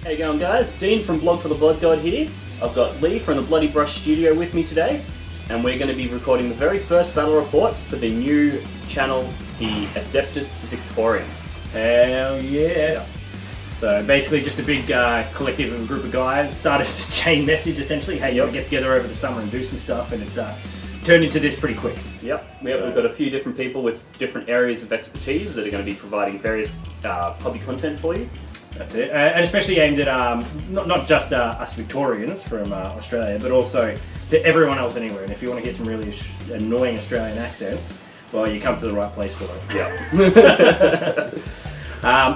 How you going, guys? Dean from Blog for the Blood God here. I've got Leigh from the Bloody Brush studio with me today, and we're going to be recording the very first battle report for the new channel, the Adeptus Victorium. Hell yeah! So basically just a big collective of a group of guys started a chain message essentially, hey, you get together over the summer and do some stuff, and it's turned into this pretty quick. Yep, we've got a few different people with different areas of expertise that are going to be providing various hobby content for you. That's it, and especially aimed at not just us Victorians from Australia, but also to everyone else anywhere. And if you want to hear some really annoying Australian accents, well, you come to the right place for it. Yeah.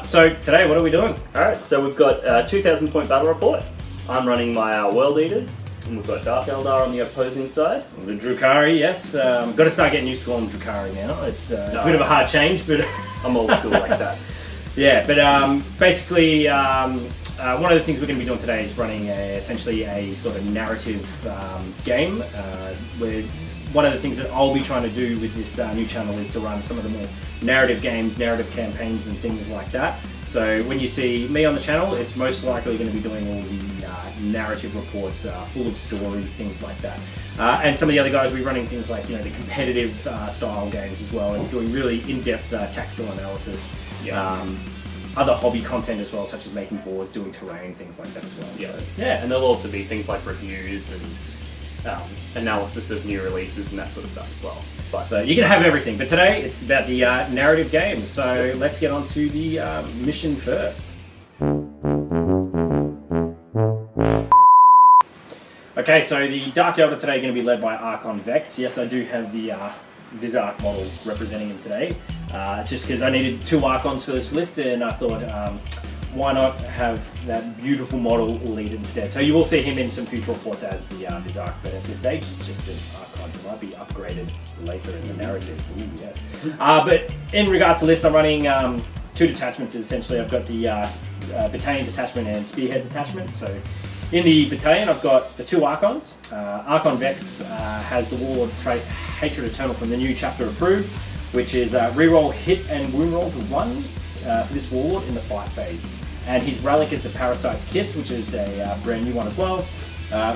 So today, what are we doing? Alright, so we've got a 2,000 point battle report. I'm running my World Eaters, and we've got Dark Eldar on the opposing side. The Drukhari, yes. Got to start getting used to calling them Drukhari now. It's a bit of a hard change, but I'm old school like that. Yeah, but basically one of the things we're going to be doing today is running essentially a sort of narrative game. Where one of the things that I'll be trying to do with this new channel is to run some of the more narrative games, narrative campaigns and things like that. So when you see me on the channel, it's most likely going to be doing all the narrative reports, full of story, things like that. And some of the other guys will be running things like, the competitive style games as well, and doing really in-depth tactical analysis. Yeah. Other hobby content as well, such as making boards, doing terrain, things like that as well. Yeah, yeah, and there'll also be things like reviews and analysis of new releases and that sort of stuff as well. But you can have everything. But today it's about the narrative game. So let's get on to the mission first. Okay, so the Dark Eldar today are going to be led by Archon Vex. Yes, I do have the Vizark model representing him today. It's just because I needed 2 Archons for this list, and I thought, why not have that beautiful model lead instead? So you will see him in some future reports as the Vizark, but at this stage, it's just an Archon. It might be upgraded later in the narrative. Ooh, yes. But in regards to this, I'm running 2 detachments. Essentially, I've got the Battalion Detachment and Spearhead Detachment. So in the Battalion, I've got the 2 Archons. Archon Vex has the Warlord trait Hatred Eternal from the new chapter approved, which is reroll hit and wound rolls with 1 for this Warlord in the fight phase. And his relic is the Parasite's Kiss, which is a brand new one as well.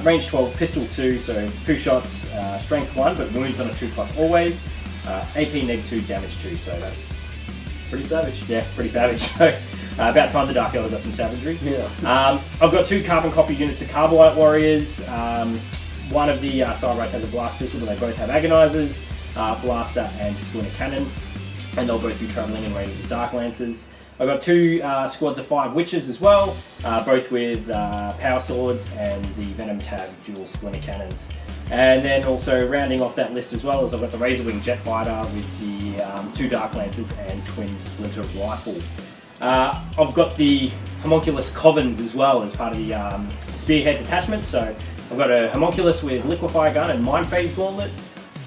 Range 12, pistol 2, so 2 shots, strength 1, but wounds on a 2+ always. AP -2, damage 2, so that's pretty savage. Yeah, pretty savage. So about time the Dark Eldar got some savagery. Yeah. I've got 2 carbon copy units of Carbonite Warriors. One of the side rights has a blast pistol, but they both have agonizers, blaster and splinter cannon, and they'll both be travelling in range with Dark Lancers. I've got 2 squads of 5 witches as well, both with power swords, and the Venoms have dual splinter cannons. And then also rounding off that list as well is I've got the Razorwing Jet Fighter with the 2 Dark Lancers and twin splinter rifle. I've got the Homunculus Covens as well as part of the Spearhead Detachment. So I've got a Homunculus with Liquefy Gun and Mind Phase Gauntlet,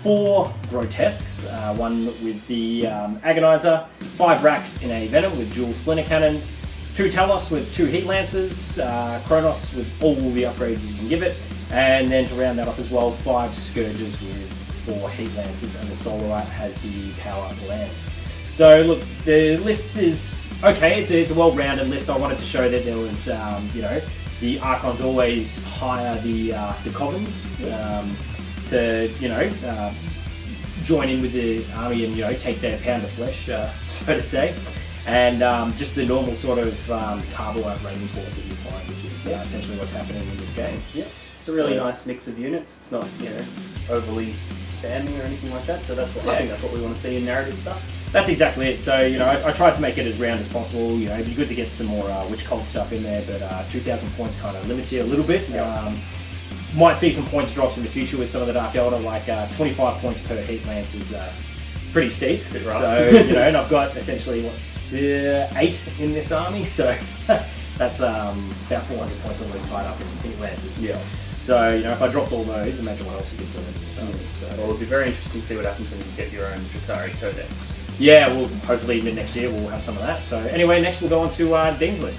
4 Grotesques, 1 with the Agonizer, 5 Racks in a Venom with dual splinter cannons, 2 Talos with 2 Heat Lancers, Kronos with all the upgrades you can give it, and then to round that off as well, 5 Scourges with 4 Heat Lancers, and the Solarite has the Power Lance. So look, the list is okay, it's a well-rounded list. I wanted to show that there was, the Archons always hire the Covens. To join in with the army and take their pound of flesh, so to say, and just the normal sort of Carbonite raiding force that you find, which is essentially what's happening in this game. Yeah, it's a really nice mix of units. It's not overly spamming or anything like that. So that's what I think that's what we want to see in narrative stuff. That's exactly it. So I tried to make it as round as possible. It'd be good to get some more Witch Cult stuff in there, but 2,000 points kind of limits you a little bit. Yep. Might see some points drops in the future with some of the Dark Eldar, like 25 points per Heat Lance is pretty steep. Bit rough. So, and I've got essentially, 8 in this army, so that's about 400 points almost tied up in Heat Lances. Yeah. So, if I dropped all those, imagine what else you could do in this army. So, well, it'll be very interesting to see what happens when you get your own Drukhari Codex. Yeah, well, hopefully mid next year we'll have some of that. So, anyway, next we'll go on to Dean's list.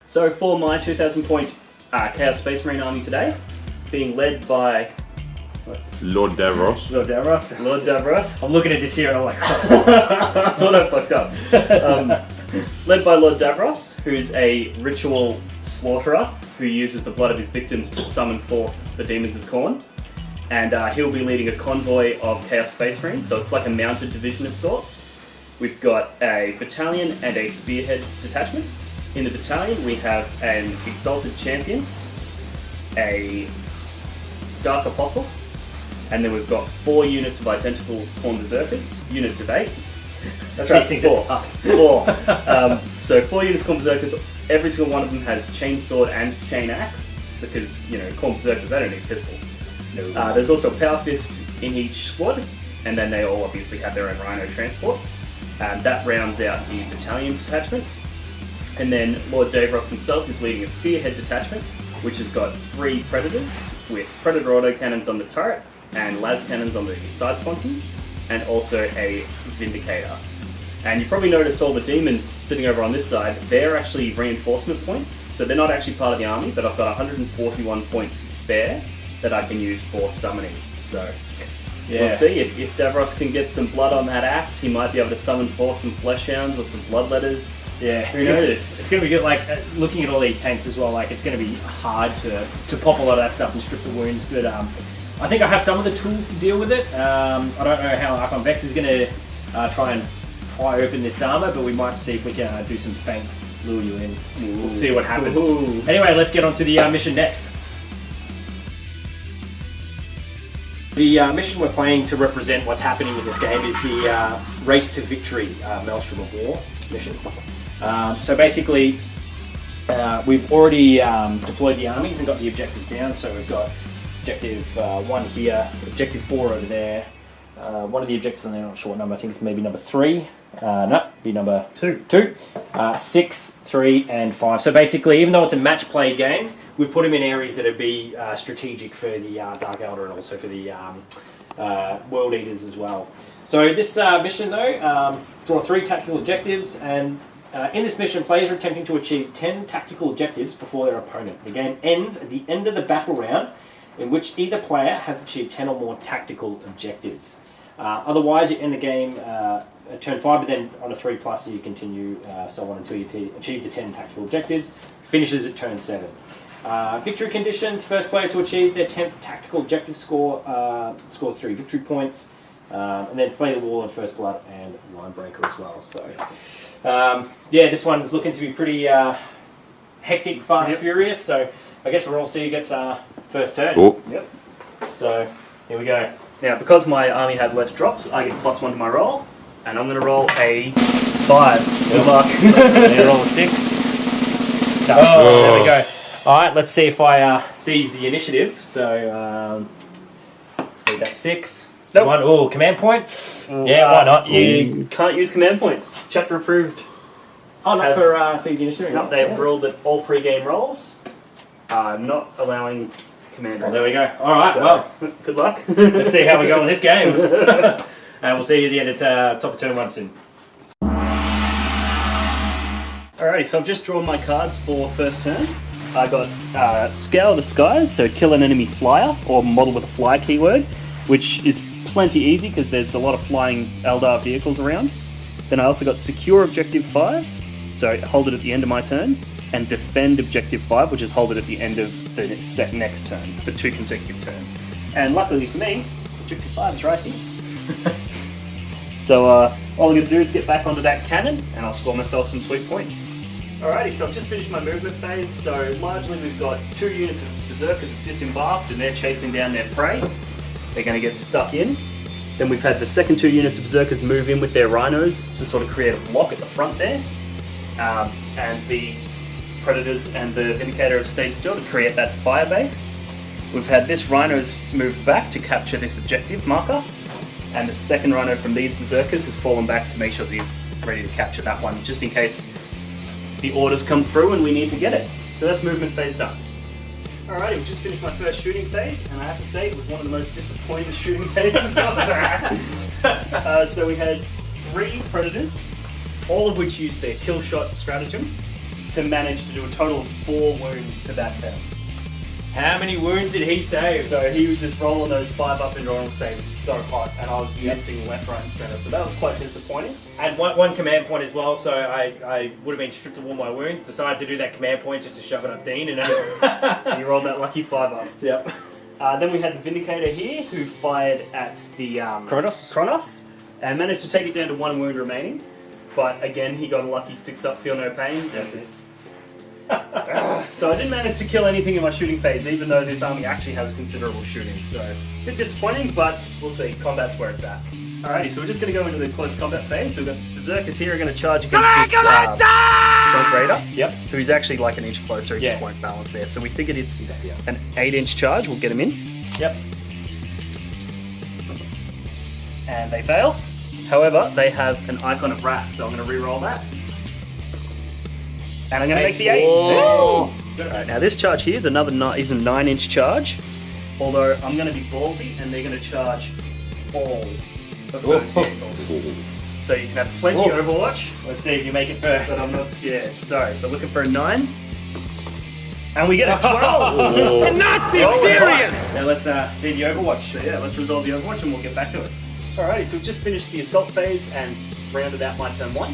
So for my 2,000 point Chaos Space Marine army today, being led by Lord Davros. Lord Davros. Lord Davros. I'm looking at this here and I'm like, I thought I fucked up. Led by Lord Davros, who's a ritual slaughterer who uses the blood of his victims to summon forth the demons of Khorne. And he'll be leading a convoy of Chaos Space Marines, so it's like a mounted division of sorts. We've got a battalion and a spearhead detachment. In the battalion, we have an Exalted Champion, a Dark Apostle, and then we've got 4 units of identical Khorne Berserkers, units of 8. That's right, These things 4. are tough. 4. So 4 units of Khorne Berserkers, every single one of them has chain sword and chain axe, because, you know, Khorne Berserkers, they don't need pistols. No. There's also Power Fist in each squad, and then they all obviously have their own Rhino transport. That rounds out the battalion detachment. And then Lord Davros himself is leading a spearhead detachment, which has got 3 Predators, with Predator autocannons on the turret, and las cannons on the side sponsons, and also a Vindicator. And you probably notice all the demons sitting over on this side, they're actually reinforcement points, so they're not actually part of the army, but I've got 141 points spare that I can use for summoning. So we'll see if Davros can get some blood on that axe, he might be able to summon forth some Fleshhounds or some Bloodletters. Yeah, Who knows? It's going to be good. Like looking at all these tanks as well. Like it's going to be hard to pop a lot of that stuff and strip the wounds. But I think I have some of the tools to deal with it. I don't know how Archon Vex is going to try and pry open this armor, but we might see if we can do some feints, lure you in. We'll see what happens. Ooh. Anyway, let's get on to the mission next. The mission we're playing to represent what's happening in this game is the Race to Victory Maelstrom of War mission. So basically, we've already deployed the armies and got the objectives down. So we've got objective 1 here, objective 4 over there. One of the objectives, I'm not sure what number, I think it's maybe number 3. No, be number 2. 6, 3, and 5. So basically, even though it's a match play game, we've put them in areas that would be strategic for the Dark Eldar and also for the World Eaters as well. So this mission though, draw 3 tactical objectives, and in this mission, players are attempting to achieve 10 tactical objectives before their opponent. The game ends at the end of the battle round, in which either player has achieved 10 or more tactical objectives. Otherwise, you end the game at turn 5, but then on a 3+, you continue so on until you achieve the 10 tactical objectives. Finishes at turn 7. Victory conditions: first player to achieve their 10th tactical objective score scores 3 victory points, and then Slay the Warlord, First Blood, and Linebreaker as well. So, yeah, this one's looking to be pretty hectic, fast, furious. So, I guess we'll all see who gets first turn. Cool. Yep. So, here we go. Now, because my army had less drops, I get +1 to my roll, and I'm going to roll a 5. Good luck. Then roll a 6. No. Oh, there we go. Alright, let's see if I seize the initiative. So, that's 6. Nope. 1. Oh, command point? Yeah, why not? You can't use command points. Chapter approved. Oh, not for seize the initiative? No, they've ruled that all pre-game rolls are not allowing command Well, points. there we go. Alright, So, well, good luck. let's see how we go in this game. And we'll see you at the end of top of turn 1 soon. Alrighty, so I've just drawn my cards for first turn. I got Scour the Skies, so kill an enemy flyer, or model with a flyer keyword, which is plenty easy because there's a lot of flying Eldar vehicles around. Then I also got Secure Objective 5, so hold it at the end of my turn, and Defend Objective 5, which is hold it at the end of the next turn, for 2 consecutive turns. And luckily for me, Objective 5 is right here. So all I'm going to do is get back onto that cannon, and I'll score myself some sweet points. Alrighty, so I've just finished my movement phase, so largely we've got 2 units of Berserkers disembarked and they're chasing down their prey. They're going to get stuck in. Then we've had the second 2 units of Berserkers move in with their Rhinos to sort of create a block at the front there. And the Predators and the Vindicator have stayed still to create that fire base. We've had this Rhino's moved back to capture this objective marker. And the second Rhino from these Berserkers has fallen back to make sure that he's ready to capture that one, just in case the orders come through and we need to get it. So that's movement phase done. Alrighty, we just finished my first shooting phase, and I have to say it was one of the most disappointing shooting phases I've ever had. So we had 3 Predators, all of which used their kill shot stratagem to manage to do a total of 4 wounds to that turn. How many wounds did he save? So he was just rolling those 5 up and rolling saves so hot, and I was missing left, right, and centre. So that was quite disappointing. And one command point as well, so I would have been stripped of all my wounds. Decided to do that command point just to shove it up Dean, and you rolled that lucky 5 up. Yep. Then we had the Vindicator here, who fired at the Kronos, and managed to take it down to 1 wound remaining. But again, he got a lucky 6 up, feel no pain. That's it. So I didn't manage to kill anything in my shooting phase, even though this army actually has considerable shooting. So a bit disappointing, but we'll see. Combat's where it's at. Alrighty, so we're just going to go into the close combat phase. So we've got Berserkers here are going to charge against this Trunk Raider. Yep. Who's actually like an inch closer. He just won't balance there. So we figured it's an 8-inch charge. We'll get him in. Yep. And they fail. However, they have an Icon of Wrath, so I'm going to re-roll that. And I'm going to make the 8. Alright, now this charge here is another is a 9-inch charge. Although I'm going to be ballsy, and they're going to charge all of those vehicles. So you can have plenty of Overwatch. Let's see if you make it first. But I'm not scared. Sorry, but looking for a 9. And we get a 12. Cannot be serious! Now let's see the Overwatch. So yeah, let's resolve the Overwatch and we'll get back to it. Alrighty, so we've just finished the assault phase and rounded out my turn 1.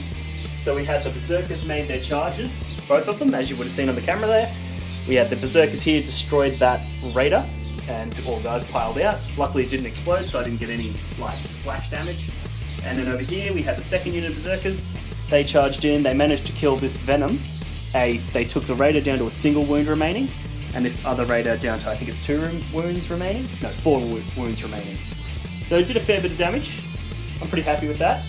So we had the Berserkers made their charges, both of them, as you would have seen on the camera there. We had the Berserkers here destroyed that Raider, and all guys piled out. Luckily it didn't explode, so I didn't get any like splash damage. And then over here we had the second unit of Berserkers. They charged in, they managed to kill this Venom. They took the Raider down to a single wound remaining, and this other Raider down to, I think it's 2 wounds remaining? No, 4 wounds remaining. So it did a fair bit of damage. I'm pretty happy with that.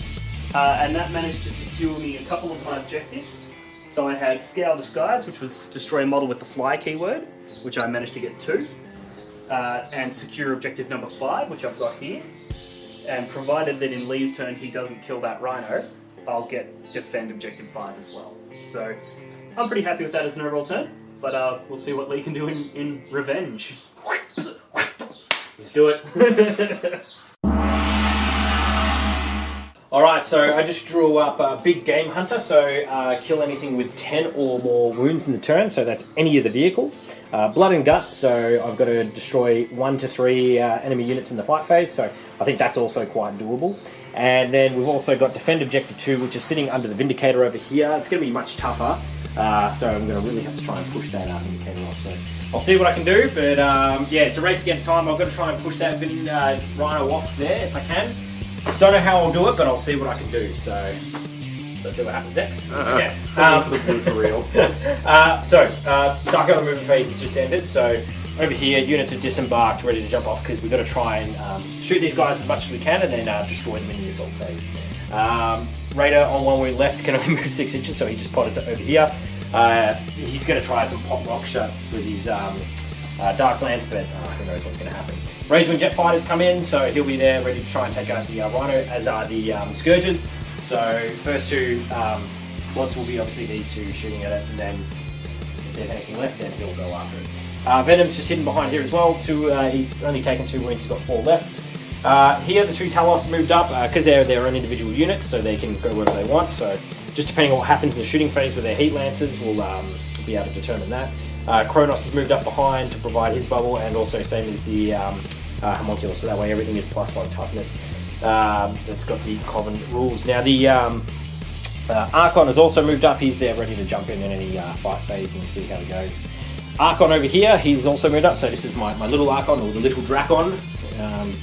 And that managed to secure me a couple of my objectives. So I had Scour the Skies, which was destroy a model with the fly keyword, which I managed to get 2. And secure objective number 5, which I've got here. And provided that in Leigh's turn he doesn't kill that Rhino, I'll get defend objective 5 as well. So I'm pretty happy with that as an overall turn, but we'll see what Leigh can do in revenge. Let's do it. Alright, so I just drew up a big game hunter, so kill anything with 10 or more wounds in the turn, so that's any of the vehicles. Blood and Guts, so I've got to destroy 1 to 3 enemy units in the fight phase, so I think that's also quite doable. And then we've also got Defend Objective 2, which is sitting under the Vindicator over here. It's going to be much tougher, so I'm going to really have to try and push that Vindicator off. So I'll see what I can do, but yeah, it's a race against time. I've got to try and push that Rhino off there if I can. Don't know how I'll do it, but I'll see what I can do. So let's see what happens next. Okay. For the blue for real. Dark Elder movement phase has just ended. So over here, units are disembarked, ready to jump off because we've got to try and shoot these guys as much as we can and then destroy them in the assault phase. Raider on 1 wound left can only move 6 inches, so he just potted to over here. He's going to try some pop rock shots with his Dark Lance, but who knows what's going to happen. Razorwing Jet Fighters come in, so he'll be there ready to try and take out the Rhino, as are the Scourges. So first 2 lots will be obviously these 2 shooting at it, and then if there's anything left, then he'll go after it. Venom's just hidden behind here as well. He's only taken 2 wounds, he's got 4 left. Here the 2 Talos moved up because they're their own individual units, so they can go wherever they want. So just depending on what happens in the shooting phase with their Heat Lancers, we'll be able to determine that. Kronos has moved up behind to provide his bubble, and also same as the Homunculus, so that way everything is +1 toughness. That's got the Coven rules. Now the Archon has also moved up. He's there ready to jump in any fight phase and see how he goes. Archon over here, he's also moved up, so this is my little Archon, or the little Drakon,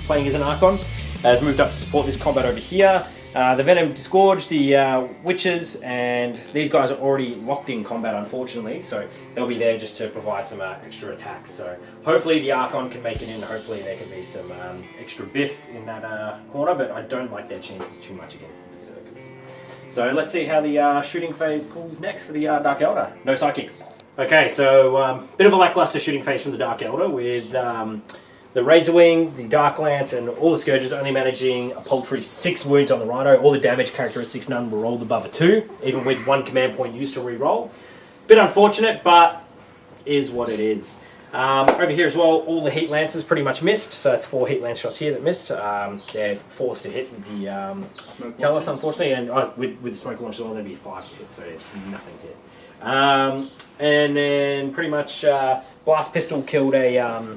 playing as an Archon. Has moved up to support this combat over here. The Venom disgorged the Witches, and these guys are already locked in combat, unfortunately, so they'll be there just to provide some extra attacks. So hopefully the Archon can make it in, hopefully there can be some extra biff in that corner, but I don't like their chances too much against the Berserkers. So let's see how the shooting phase pulls next for the Dark Elder. No Psychic. Okay, so bit of a lackluster shooting phase from the Dark Elder with the Razorwing, the Dark Lance, and all the Scourges only managing a paltry 6 wounds on the Rhino. All the damage characteristics, none were rolled above a 2, even with 1 command point used to re-roll. Bit unfortunate, but is what it is. Over here as well, all the Heat Lancers pretty much missed, so that's 4 Heat Lance shots here that missed. They're forced to hit with the Talos, unfortunately, and with the Smoke Launcher, there'll only be 5 to hit, so it's nothing to hit. And then pretty much blast pistol killed a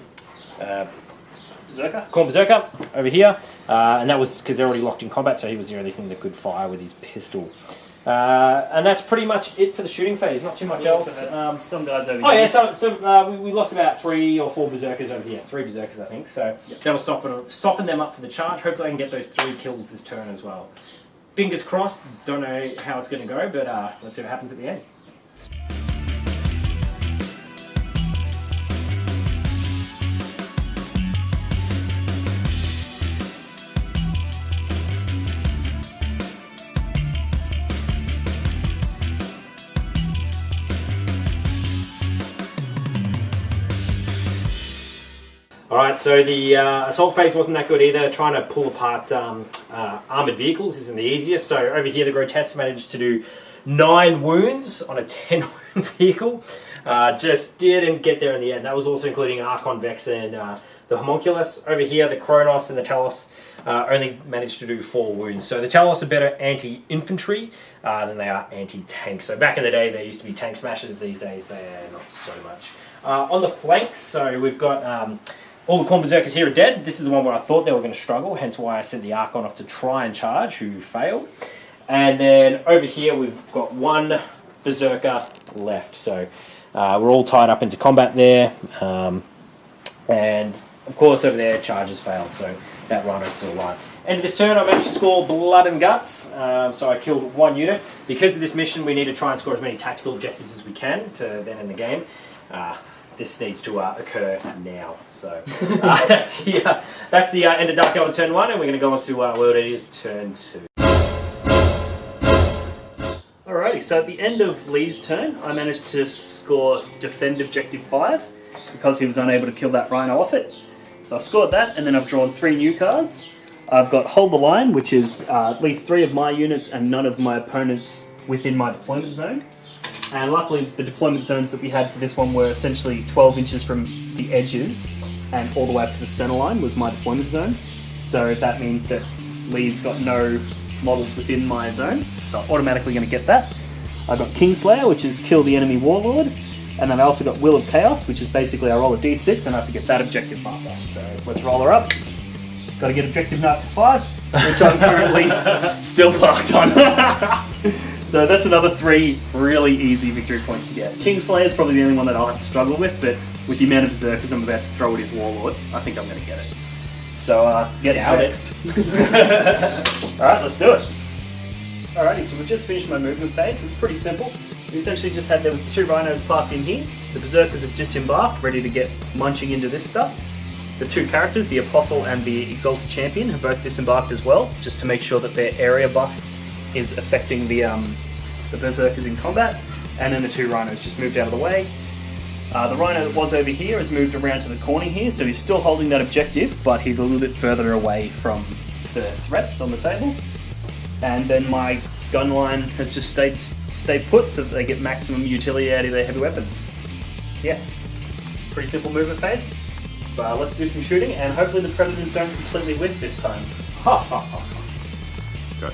Berserker? Khorne Berserker over here, and that was because they're already locked in combat, so he was the only thing that could fire with his pistol. And that's pretty much it for the shooting phase. Not too much else. Some guys over Oh here. yeah, we lost about 3 or 4 berserkers over here. 3 berserkers, I think. So that'll soften them up for the charge. Hopefully, I can get those 3 kills this turn as well. Fingers crossed. Don't know how it's going to go, but let's see what happens at the end. Alright, so the assault phase wasn't that good either. Trying to pull apart armoured vehicles isn't the easiest. So over here the Grotesques managed to do 9 wounds on a 10 wound vehicle. Just didn't get there in the end. That was also including Archon, Vex and the Homunculus. Over here the Kronos and the Talos only managed to do 4 wounds. So the Talos are better anti-infantry than they are anti-tank. So back in the day they used to be tank smashers. These days they're not so much. On the flanks, so we've got... all the Khorne Berserkers here are dead. This is the one where I thought they were going to struggle, hence why I sent the Archon off to try and charge, who failed. And then over here we've got 1 Berserker left. So we're all tied up into combat there. And of course over there charges failed, so that Rhino's still alive. End of this turn I managed to score Blood and Guts, so I killed 1 unit. Because of this mission we need to try and score as many tactical objectives as we can to then end the game. This needs to occur now. So that's the end of Dark Elder turn 1, and we're going to go on to World Eaters turn 2. Alrighty, so at the end of Leigh's turn, I managed to score Defend Objective 5 because he was unable to kill that Rhino off it. So I've scored that, and then I've drawn 3 new cards. I've got Hold the Line, which is at least 3 of my units and none of my opponents within my deployment zone. And luckily the deployment zones that we had for this one were essentially 12 inches from the edges and all the way up to the center line was my deployment zone. So that means that Leigh's got no models within my zone, so I'm automatically going to get that. I've got Kingslayer, which is kill the enemy warlord, and then I also got Will of Chaos, which is basically I roll a d6 and I have to get that objective marker. So let's roll her up. Got to get objective marker 5, which I'm currently still parked on. So that's another 3 really easy victory points to get. Kingslayer is probably the only one that I'll have to struggle with, but with the amount of berserkers I'm about to throw at his warlord, I think I'm going to get it. So get next. Alright, let's do it. Alrighty, so we've just finished my movement phase. It's pretty simple. We essentially just had, there was the 2 rhinos parked in here. The berserkers have disembarked, ready to get munching into this stuff. The 2 characters, the Apostle and the Exalted Champion, have both disembarked as well, just to make sure that their area buff is affecting the berserkers in combat, and then the 2 rhinos just moved out of the way. The rhino that was over here has moved around to the corner here, so he's still holding that objective, but he's a little bit further away from the threats on the table. And then my gun line has just stayed put so that they get maximum utility out of their heavy weapons. Yeah, pretty simple movement phase. But let's do some shooting, and hopefully the predators don't completely whiff this time. Ha ha ha. Good.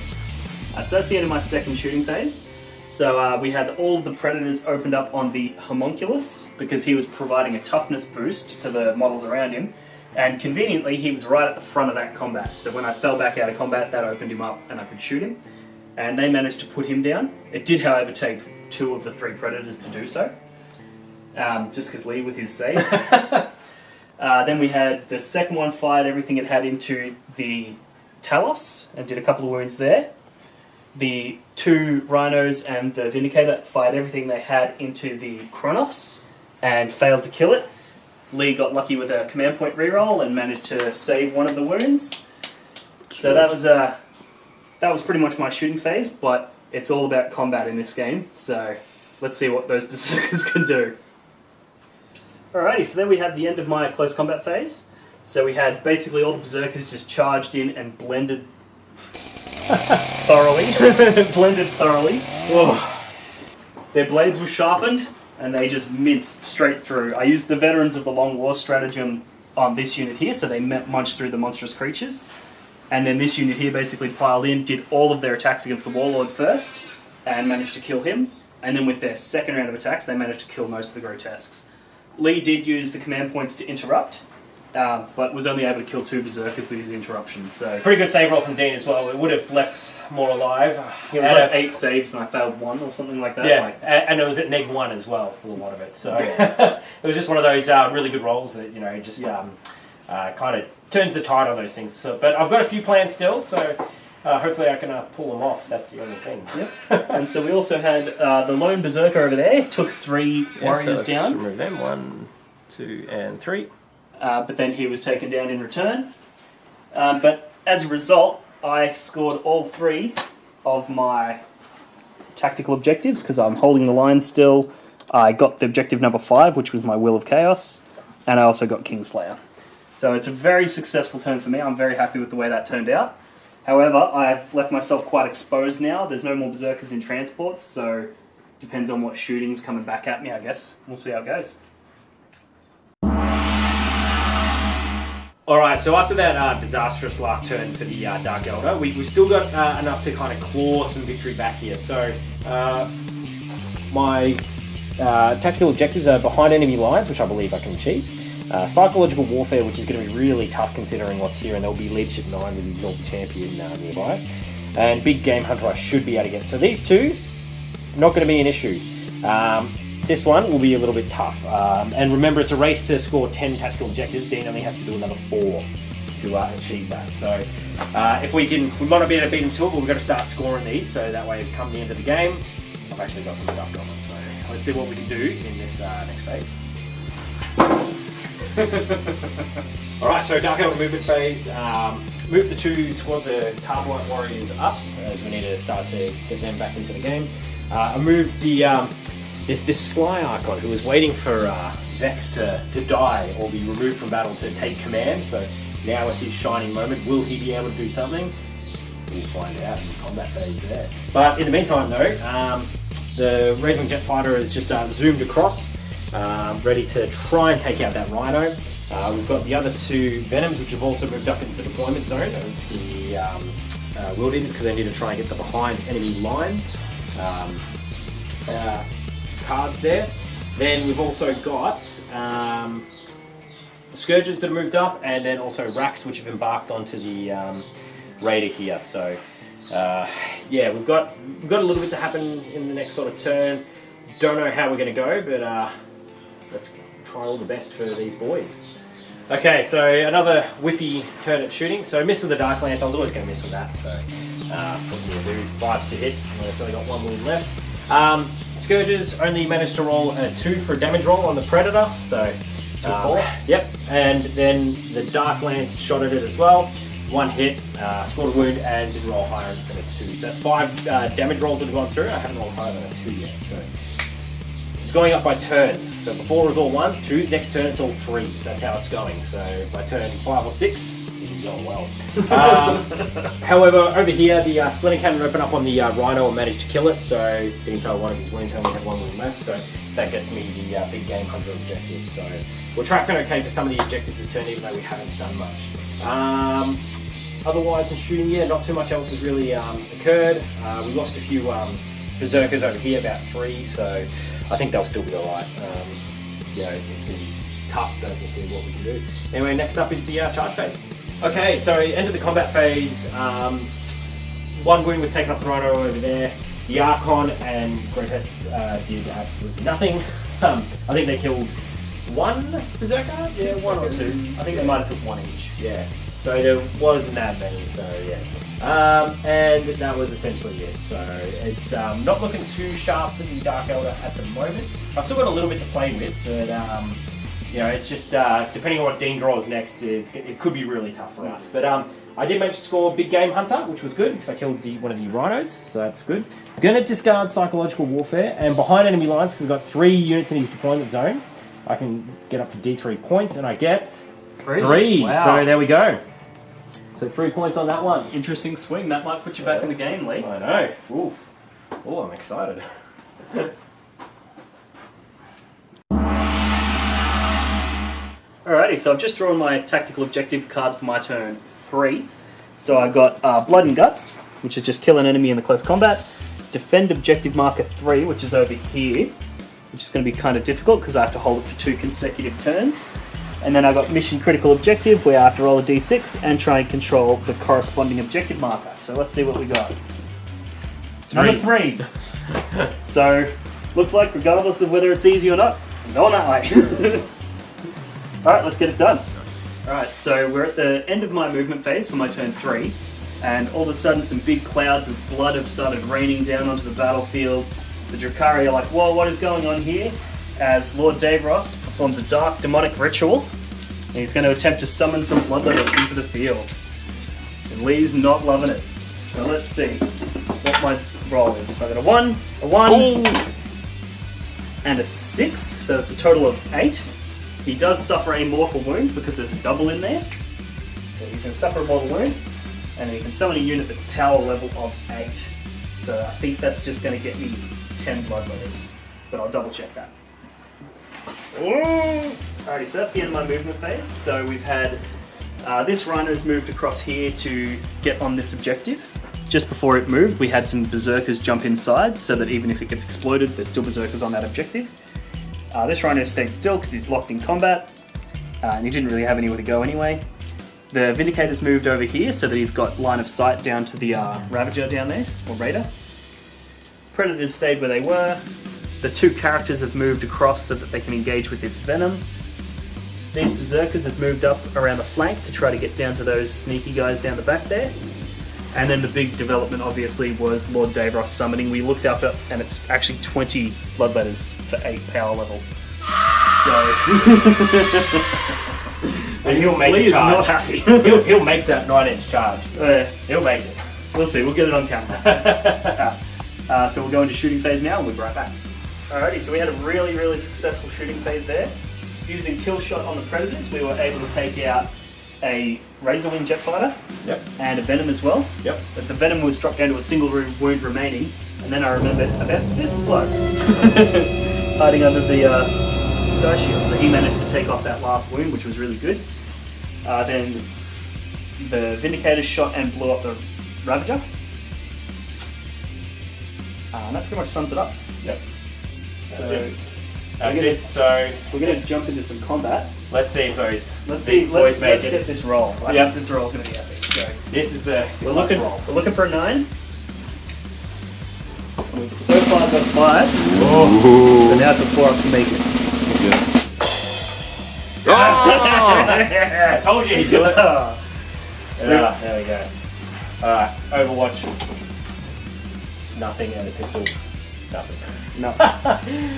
So that's the end of my second shooting phase. So we had all of the predators opened up on the Homunculus because he was providing a toughness boost to the models around him, and conveniently he was right at the front of that combat. So when I fell back out of combat, that opened him up and I could shoot him, and they managed to put him down. It did, however, take 2 of the 3 predators to do so, just because Leigh with his saves. Then we had the second one fired everything it had into the Talos and did a couple of wounds there. The 2 rhinos and the Vindicator fired everything they had into the Kronos and failed to kill it. Leigh got lucky with a command point reroll and managed to save 1 of the wounds. So that was pretty much my shooting phase, but it's all about combat in this game, so let's see what those berserkers can do. Alrighty, so then we have the end of my close combat phase. So we had basically all the berserkers just charged in and blended thoroughly. Blended thoroughly. Whoa. Their blades were sharpened and they just minced straight through. I used the Veterans of the Long War stratagem on this unit here, so they munched through the monstrous creatures. And then this unit here basically piled in, did all of their attacks against the Warlord first, and managed to kill him. and then with their second round of attacks, they managed to kill most of the grotesques. Leigh did use the command points to interrupt, but was only able to kill 2 berserkers with his interruptions. So pretty good save roll from Dean as well. It would have left more alive. It was like 8 saves and I failed 1 or something like that. Yeah, and it was at -1 as well for a lot of it. So it was just one of those really good rolls that just kind of turns the tide on those things. So, but I've got a few plans still, so hopefully I can pull them off. That's the only thing. Yep. And so we also had the lone berserker over there took 3 warriors so down. Remove them. 1, 2, and 3. But then he was taken down in return. But as a result, I scored all 3 of my tactical objectives because I'm holding the line still. I got the objective number 5, which was my Will of Chaos, and I also got Kingslayer. So it's a very successful turn for me. I'm very happy with the way that turned out. However, I've left myself quite exposed now. There's no more berserkers in transports, so depends on what shooting's coming back at me, I guess. We'll see how it goes. Alright, so after that disastrous last turn for the Dark Eldar, we still got enough to kind of claw some victory back here. So my tactical objectives are behind enemy lines, which I believe I can achieve. Psychological warfare, which is going to be really tough considering what's here, and there'll be leadership 9 with the Exalted Champion nearby. And big game hunter I should be able to get. So these 2, not going to be an issue. This one will be a little bit tough. And remember, it's a race to score 10 tactical objectives. Dean only has to do another 4 to achieve that. So if we might not be able to beat him to it, but we've got to start scoring these, so that way come the end of the game, I've actually got some stuff going. So let's see what we can do in this next phase. Alright, so Dark Eldar movement phase. Move the 2 squads of Carbonite Warriors up, as we need to start to get them back into the game. I moved the this Sly Archon who was waiting for Vex to die or be removed from battle to take command, so now is his shining moment. Will he be able to do something? We'll find out in the combat phase there. But in the meantime though, the Razorwing Jet Fighter has just zoomed across, ready to try and take out that Rhino. We've got the other 2 Venoms, which have also moved up into the deployment zone of the Bloodied, because they need to try and get the behind enemy lines cards there. Then we've also got the Scourges that have moved up, and then also Racks, which have embarked onto the Raider here. So yeah, we've got a little bit to happen in the next sort of turn. Don't know how we're going to go, but let's try all the best for these boys. Okay, so another whiffy turn at shooting. So miss with the Dark Lance. I was always going to miss with that. So what can you do? 5 to hit. Well, it's only got 1 wound left. Scourges only managed to roll a 2 for a damage roll on the Predator. So yep. And then the Dark Lance shot at it as well. 1 hit, scored a wound, and didn't roll higher than a 2. So that's 5 damage rolls that have gone through. I haven't rolled higher than a 2 yet. So it's going up by turns. So before it was all 1s, 2s, next turn it's all 3s. That's how it's going. So by turn 5 or 6, it's going well. However, over here, the Splitting Cannon opened up on the Rhino and managed to kill it. So didn't fail 1 of his wounds, only had 1 wound left. So that gets me the big game hunter objective. So we're tracking okay for some of the objectives this turn, even though we haven't done much. Otherwise, in shooting, yeah, not too much else has really occurred. We lost a few Berserkers over here, about 3, so I think they'll still be alright. Yeah, it's going to be tough, but we'll see what we can do. Anyway, next up is the charge phase. Okay, so end of the combat phase. 1 wound was taken off the Rhino over there. The Archon and Grotesque did absolutely nothing. I think they killed 1 Berserker? Yeah, 1 or 2. I think they might have took 1 each. Yeah. So there wasn't that many, so yeah. And that was essentially it. So it's not looking too sharp for the Dark Eldar at the moment. I've still got a little bit to play with, but you know, it's just depending on what Dean draws next, it could be really tough for us. But I did manage to score Big Game Hunter, which was good because I killed one of the Rhinos, so that's good. Going to discard Psychological Warfare, and behind enemy lines, because I've got 3 units in his deployment zone, I can get up to D3 points, and I get 3. Wow. So there we go. So 3 points on that one. Interesting swing. That might put you back in the game, Leigh. I know. Oof. Oh, I'm excited. Alrighty, so I've just drawn my tactical objective cards for my turn 3. So I got Blood and Guts, which is just kill an enemy in the close combat. defend objective marker 3, which is over here, which is going to be kind of difficult because I have to hold it for 2 consecutive turns. And then I've got mission critical objective, where I have to roll a d6 and try and control the corresponding objective marker. So let's see what we got. Number 3. So, looks like regardless of whether it's easy or not, I'm going that way. Alright, let's get it done. Alright, so we're at the end of my movement phase for my turn 3, and all of a sudden some big clouds of blood have started raining down onto the battlefield. The Drukhari are like, whoa, what is going on here? As Lord Davros performs a dark demonic ritual, and he's going to attempt to summon some bloodletters into the field. And Leigh's not loving it. So let's see what my roll is. So I got a 1, a 1, Ooh. and a 6, so it's a total of 8. He does suffer a mortal wound because there's a double in there. So he's going to suffer a mortal wound, and he can summon a unit that's power level of 8. So I think that's just going to get me 10 bloodletters, but I'll double check that. Alrighty, so that's the end of my movement phase. So we've had this rhino's moved across here to get on this objective. Just before it moved, we had some berserkers jump inside so that even if it gets exploded, there's still berserkers on that objective. This rhino stayed still because he's locked in combat, and he didn't really have anywhere to go anyway. The Vindicator's moved over here so that he's got line of sight down to the Ravager down there, or Raider. Predators stayed where they were. The 2 characters have moved across so that they can engage with its venom. These berserkers have moved up around the flank to try to get down to those sneaky guys down the back there. And then the big development obviously was Lord Davros summoning. We looked up it, and it's actually 20 bloodletters for 8 power level. So And he'll make Leigh the charge. is not happy. he'll make that 9-inch charge. He'll make it. We'll see, we'll get it on camera. So we'll go into shooting phase now, and we'll be right back. Alrighty, so we had a really, really successful shooting phase there. Using kill shot on the Predators, we were able to take out a Razorwing jet fighter, and a Venom as well. But the Venom was dropped down to a single wound remaining, and then I remembered about this bloke hiding under the Sky Shield. So he managed to take off that last wound, which was really good. Then the Vindicator shot and blew up the Ravager. And that pretty much sums it up. That's it. So we're going to jump into some combat. let's see if Let's these boys make let's it. get this roll. I think this roll is going to be epic. So This is the we're looking for a 9. We've so far got a 5. So now it's a 4 up to make it. I told you he'd do it. There we go. Alright, Overwatch. Nothing, and a pistol. Nothing. No.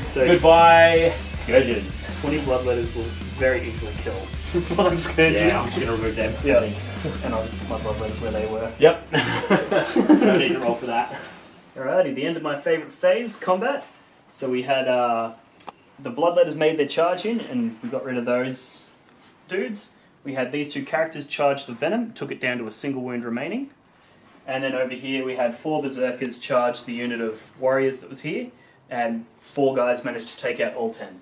So Goodbye, Scourges. 20 bloodletters will very easily kill 1 Scourges. Yeah, I'm just going to remove them. Yeah. And my bloodletters where they were. Yep. No need to roll for that. Alrighty, the end of my favourite phase, combat. So we had the bloodletters made their charge in, and we got rid of those dudes. We had these 2 characters charge the Venom, took it down to a single wound remaining. And then over here we had 4 berserkers charge the unit of warriors that was here, and 4 guys managed to take out all 10.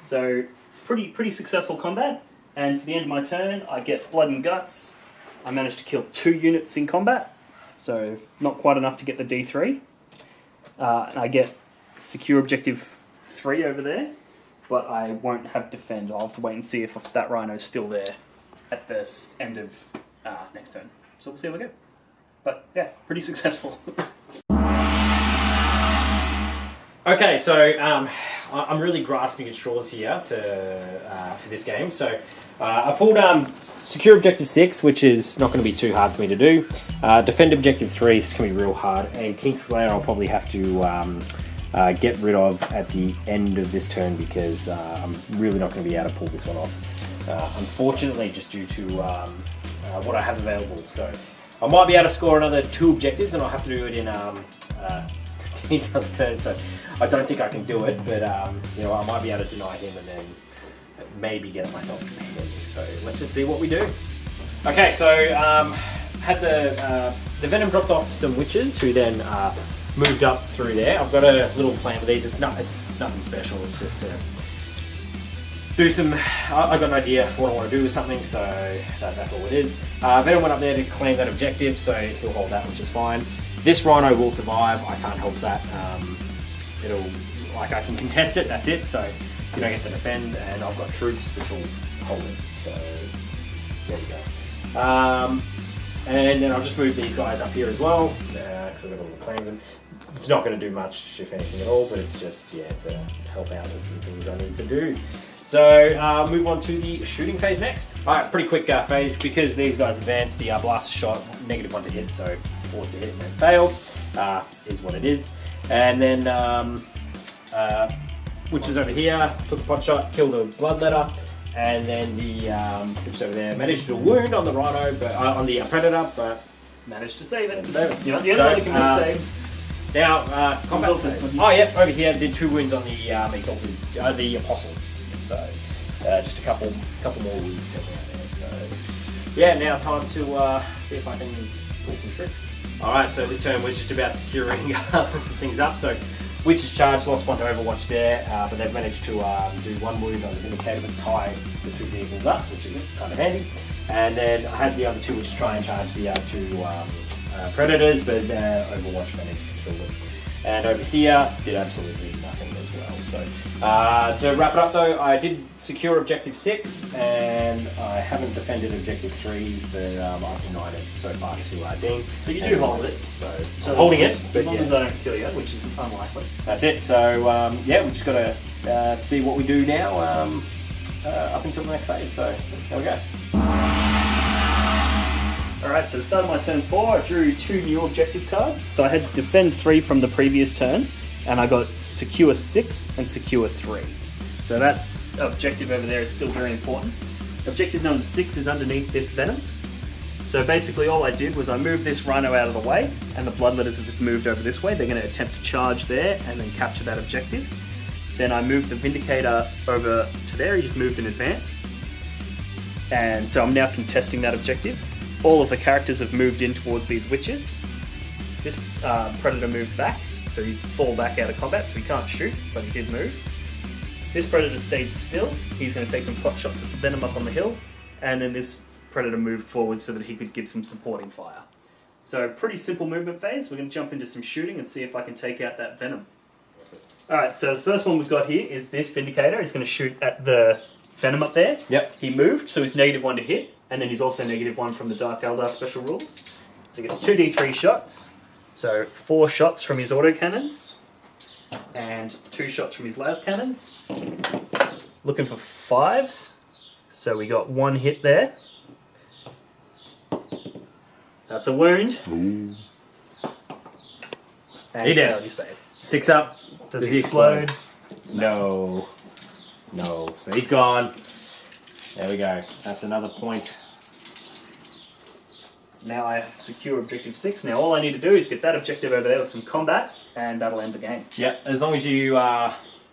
So pretty successful combat. And for the end of my turn, I get blood and guts. I managed to kill 2 units in combat, so not quite enough to get the D3. And I get secure objective 3 over there, but I won't have defend. I'll have to wait and see if that rhino's still there at the end of next turn. So we'll see how we go. But yeah, pretty successful. Okay, so I'm really grasping at straws here for this game. So I pulled secure objective 6, which is not going to be too hard for me to do. Defend objective 3, it's going to be real hard. And Kingslayer I'll probably have to get rid of at the end of this turn because I'm really not going to be able to pull this one off. Unfortunately, just due to what I have available. So I might be able to score another 2 objectives, and I'll have to do it in each other turn. So I don't think I can do it, but I might be able to deny him and then maybe get it myself. So let's just see what we do. Okay, so had the Venom dropped off some witches who then moved up through there. I've got a little plan for these. It's nothing special. It's just to do some. I got an idea for what I want to do with something, so that's all it is. Venom went up there to claim that objective, so he'll hold that, which is fine. This Rhino will survive. I can't help that. I can contest it. That's it. So you don't get to defend, and I've got troops which will hold it. So there you go. And then I'll just move these guys up here as well because I've got all the clans. And it's not going to do much, if anything at all, but it's just to help out with some things I need to do. So move on to the shooting phase next. All right, pretty quick phase because these guys advanced. The blaster shot -1 to hit, so forced to hit and then failed is what it is. And then which is over here, took a pot shot, killed a bloodletter, and then the which is over there managed to wound on the Rhino, but on the Predator, but Managed to save it. you know, The only one that can make saves. Now, combat save. Oh, yep, over here, did 2 wounds on the Exalted, the Apostle. So, just a couple more wounds coming out there. So, yeah, now time to see if I can pull some tricks. Alright, so this turn was just about securing some things up. So, Witch's Charge, lost 1 to Overwatch there, but they've managed to do 1 wound on the Vindicator but tie the 2 vehicles up, which is kind of handy. And then I had the other 2 which try and charge the 2 Predators, but Overwatch managed to kill them. And over here, did absolutely nothing as well. So to wrap it up though, I did secure Objective 6, and I haven't defended Objective 3, but I've denied it so far to Dean. But you do hold it. So I'm holding it, as but long as I don't kill you, which is unlikely. that's it. So yeah, we've just got to see what we do now up until the next phase. So there we go. Alright, so the start of my turn 4, I drew 2 new objective cards. So I had Defend 3 from the previous turn, and I got Secure 6 and Secure 3. So that objective over there is still very important. Objective number 6 is underneath this Venom. So basically all I did was I moved this Rhino out of the way, and the Bloodletters have just moved over this way. They're going to attempt to charge there and then capture that objective. Then I moved the Vindicator over to there, he just moved in advance. And so I'm now contesting that objective. All of the characters have moved in towards these witches. This Predator moved back, so he's fall back out of combat, so he can't shoot, but he did move. This Predator stayed still. He's going to take some pot shots at the Venom up on the hill, and then this Predator moved forward so that he could get some supporting fire. So pretty simple movement phase. We're going to jump into some shooting and see if I can take out that Venom. Alright, so the first one we've got here is this Vindicator. He's going to shoot at the Venom up there. Yep. He moved, so he's -1 to hit. And then he's also -1 from the Dark Eldar special rules. So he gets 2d3 shots. So 4 shots from his autocannons. And 2 shots from his las cannons. Looking for 5s. So we got 1 hit there. That's a wound. Ooh. And He did. failed your save. 6 up. Does he explode? No. No. So he's gone. There we go. That's another point. So now I secure objective 6. Now all I need to do is get that objective over there with some combat, and that'll end the game. Yep. As long as you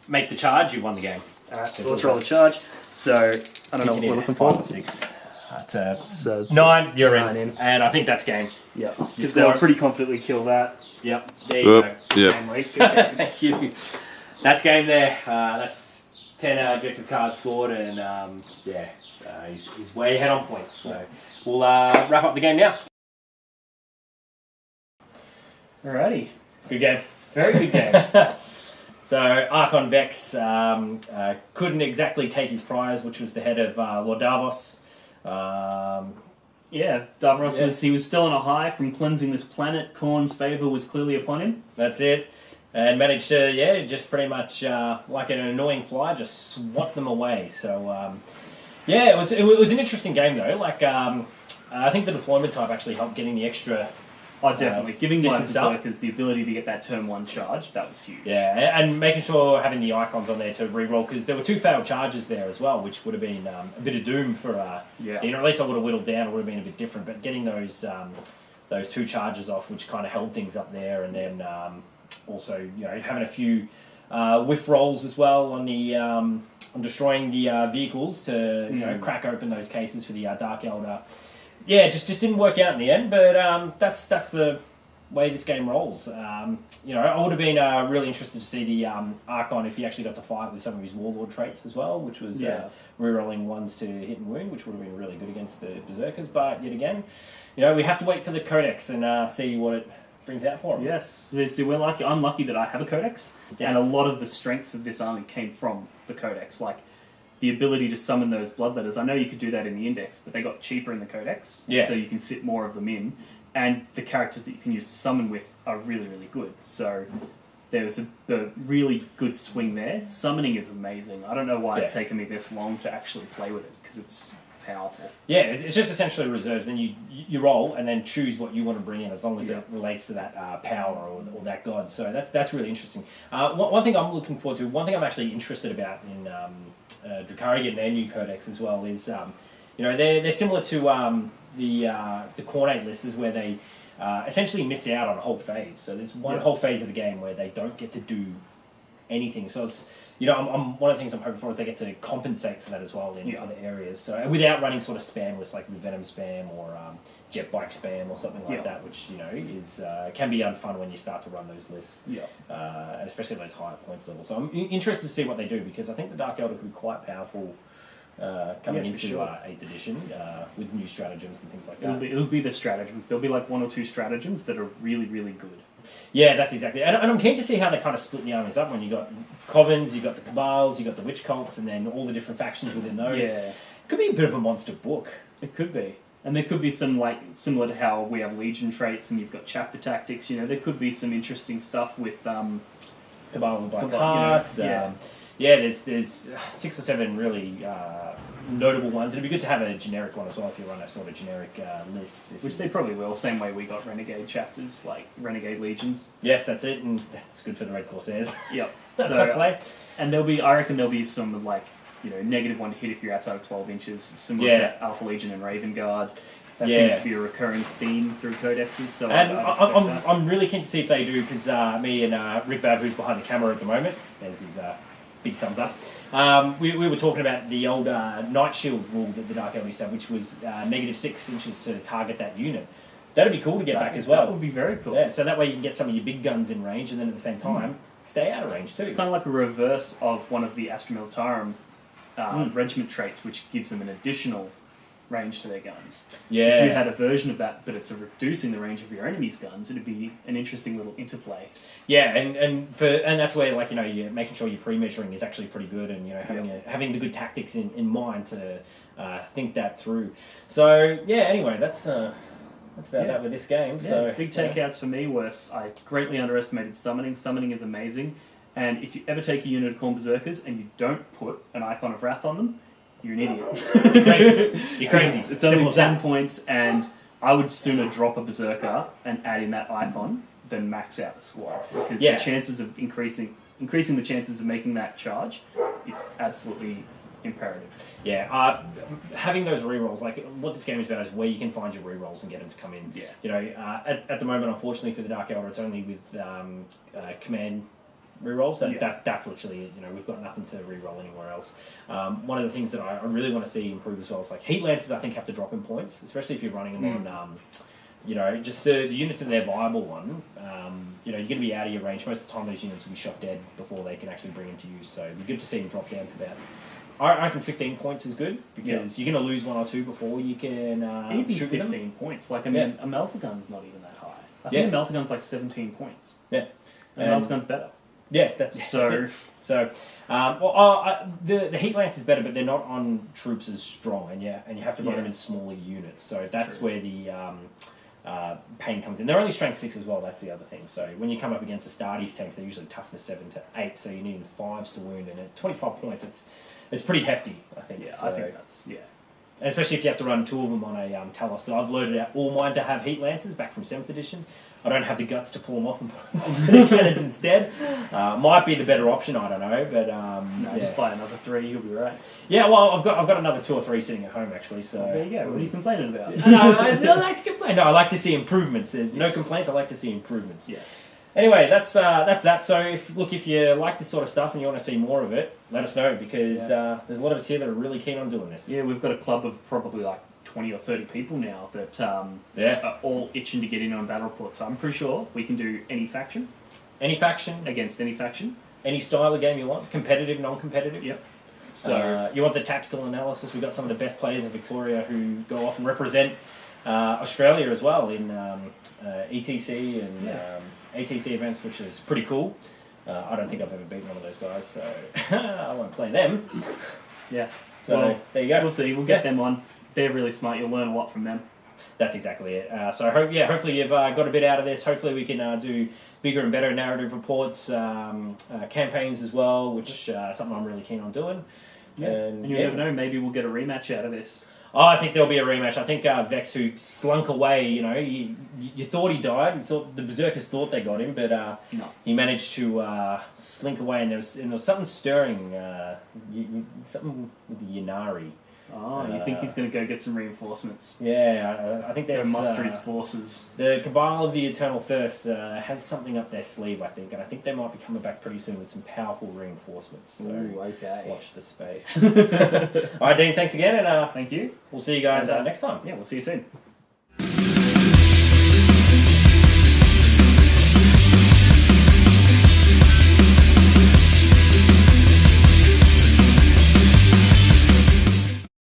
make the charge, you've won the game. Alright, so let's roll the charge. So, I don't know what we're looking for. 5 or 6. That's So 9. You're 9 in. And I think that's game. Yeah, You because they'll score. pretty confidently kill that. Yep. There you go. Yep. Game week. Okay. Thank you. That's game there. That's 10 objective cards scored, and yeah, he's way ahead on points. So we'll wrap up the game now. Alrighty. Good game. Very good game. So Archon Vex couldn't exactly take his prize, which was the head of Lord Davos. Yeah, Davros was still on a high from cleansing this planet. Khorne's favour was clearly upon him. That's it. And managed to, just pretty much like an annoying fly, just swat them away. So, yeah, it was an interesting game though. Like, I think the deployment type actually helped getting the extra. Oh, definitely. Giving my distance up. Berserkers the ability to get that turn 1 charge, that was huge. Yeah, and making sure having the icons on there to reroll, because there were 2 failed charges there as well, which would have been a bit of doom for, at least I would have whittled down, it would have been a bit different, but getting those 2 charges off, which kind of held things up there, and then also, having a few whiff rolls as well on the on destroying the vehicles to, crack open those cases for the Dark Eldar. Yeah, just didn't work out in the end, but that's the way this game rolls. I would have been really interested to see the Archon if he actually got to fight with some of his Warlord traits as well, which was rerolling 1s to hit and wound, which would have been really good against the Berserkers. But yet again, we have to wait for the Codex and see what it brings out for them. Yes. So we're lucky. I'm lucky that I have a codex, and a lot of the strengths of this army came from the codex. Like the ability to summon those bloodletters. I know you could do that in the index, but they got cheaper in the codex, so you can fit more of them in. And the characters that you can use to summon with are really, really good. So there's a really good swing there. Summoning is amazing. I don't know why it's taken me this long to actually play with it, because it's powerful. Yeah, it's just essentially reserves. Then you roll and then choose what you want to bring in, as long as it relates to that power or that god. So that's really interesting. One thing I'm looking forward to, one thing I'm actually interested about in Drukhari getting their new codex as well is, they're similar to the Khorne list, is where they essentially miss out on a whole phase. So there's one whole phase of the game where they don't get to do anything. So it's, I'm one of the things I'm hoping for is they get to compensate for that as well in other areas. So without running sort of spam lists like the Venom spam or jet bike spam or something like that, which is can be unfun when you start to run those lists. And especially at those higher points levels. So I'm interested to see what they do, because I think the Dark Eldar could be quite powerful. Coming into 8th edition with new stratagems and things like that. It'll be the stratagems. There'll be like 1 or 2 stratagems that are really, really good. Yeah, that's exactly. And I'm keen to see how they kind of split the armies up. When you got Covens, you got the Cabals, you got the Witch Cults, and then all the different factions within those. Yeah, it could be a bit of a monster book. It could be. And there could be some, like, similar to how we have Legion traits and you've got chapter tactics, there could be some interesting stuff with Cabal and Black Hearts. There's 6 or 7 really notable ones. It'd be good to have a generic one as well if you run a sort of generic list. Which they probably will, same way we got Renegade chapters, like Renegade Legions. Yes, that's it, and that's good for the Red Corsairs. Yep. So, and I reckon there'll be some, like, -1 to hit if you're outside of 12 inches, similar to Alpha Legion and Raven Guard. That seems to be a recurring theme through codexes. So I'm really keen to see if they do, because me and Rick Vav, who's behind the camera at the moment, there's his big thumbs up. We were talking about the old Night Shield rule that the Dark Eldar used to have, which was -6 inches to target that unit. That'd be cool to get back as well. That would be very cool. Yeah, so that way you can get some of your big guns in range, and then at the same time, stay out of range too. It's kind of like a reverse of one of the Astra Militarum regiment traits, which gives them an additional range to their guns. Yeah. If you had a version of that, but it's reducing the range of your enemy's guns, it'd be an interesting little interplay. Yeah, and that's where, like, you're making sure your pre-measuring is actually pretty good, and having the good tactics in mind to think that through. So anyway, that's about that with this game. So big takeouts for me were I greatly underestimated summoning. Summoning is amazing, and if you ever take a unit of Khorne Berserkers and you don't put an icon of Wrath on them, you're an idiot. You're crazy. It's only 10 points, and I would sooner drop a Berserker and add in that icon than max out the squad, because the chances of increasing the chances of making that charge is absolutely imperative. Yeah, having those rerolls, like what this game is about, is where you can find your rerolls and get them to come in. Yeah. At the moment, unfortunately for the Dark Eldar, it's only with command rerolls. That's literally it. We've got nothing to reroll anywhere else. One of the things that I really want to see improve as well is, like, Heat Lancers, I think, have to drop in points, especially if you're running them on just the units in their viable one. You're going to be out of your range. Most of the time those units will be shot dead before they can actually bring them to use, so it'd be good to see them drop down to about, I reckon 15 points is good, because you're going to lose 1 or 2 before you can even shoot 15 them. points. Like, I mean, a Melter Gun's not even that high. I think a Melter Gun's like 17 points. Yeah. And a Melter Gun's better. Yeah, that's it. So, the Heat Lance is better, but they're not on troops as strong, and you have to run them in smaller units. So that's where the pain comes in. They're only strength 6 as well. That's the other thing. So when you come up against the Astartes tanks, they're usually toughness 7 to 8. So you need 5s to wound, and at 25 points, it's pretty hefty, I think. Yeah, so, I think that's and especially if you have to run 2 of them on a Talos. So I've loaded out all mine to have Heat Lancers back from 7th edition. I don't have the guts to pull them off and put on Spitter Cannons instead. Might be the better option, I don't know, but just buy another 3, you'll be right. Yeah, well, I've got another 2 or 3 sitting at home actually. So there you go. What are you complaining about? No, I like to complain. No, I like to see improvements. There's no complaints. I like to see improvements. Yes. Anyway, that's that. So if you like this sort of stuff and you want to see more of it, let us know, because there's a lot of us here that are really keen on doing this. Yeah, we've got a club of probably like 20 or 30 people now that are all itching to get in on Battle Report. So I'm pretty sure we can do any faction. Any faction. Against any faction. Any style of game you want. Competitive, non-competitive. Yep. So you want the tactical analysis. We've got some of the best players in Victoria who go off and represent Australia as well in ETC and ATC events, which is pretty cool. I don't think I've ever beaten one of those guys, so I won't play them. Yeah. So Well, there you go. we'll see. We'll get them on. They're really smart. You'll learn a lot from them. That's exactly it. So hopefully you've got a bit out of this. Hopefully we can do bigger and better narrative reports, campaigns as well, which something I'm really keen on doing. Yeah. And you never know, maybe we'll get a rematch out of this. Oh, I think there'll be a rematch. I think Vex, who slunk away, you thought he died. You thought the Berserkers thought they got him, but no. He managed to slink away, and there was something stirring, something with the Yanari. Oh, you think he's going to go get some reinforcements? Yeah, I think there's... muster his forces. The Cabal of the Eternal Thirst has something up their sleeve, I think, and I think they might be coming back pretty soon with some powerful reinforcements. So Ooh, okay. watch the space. All right, Dean, thanks again, and thank you. We'll see you guys next time. Yeah, we'll see you soon.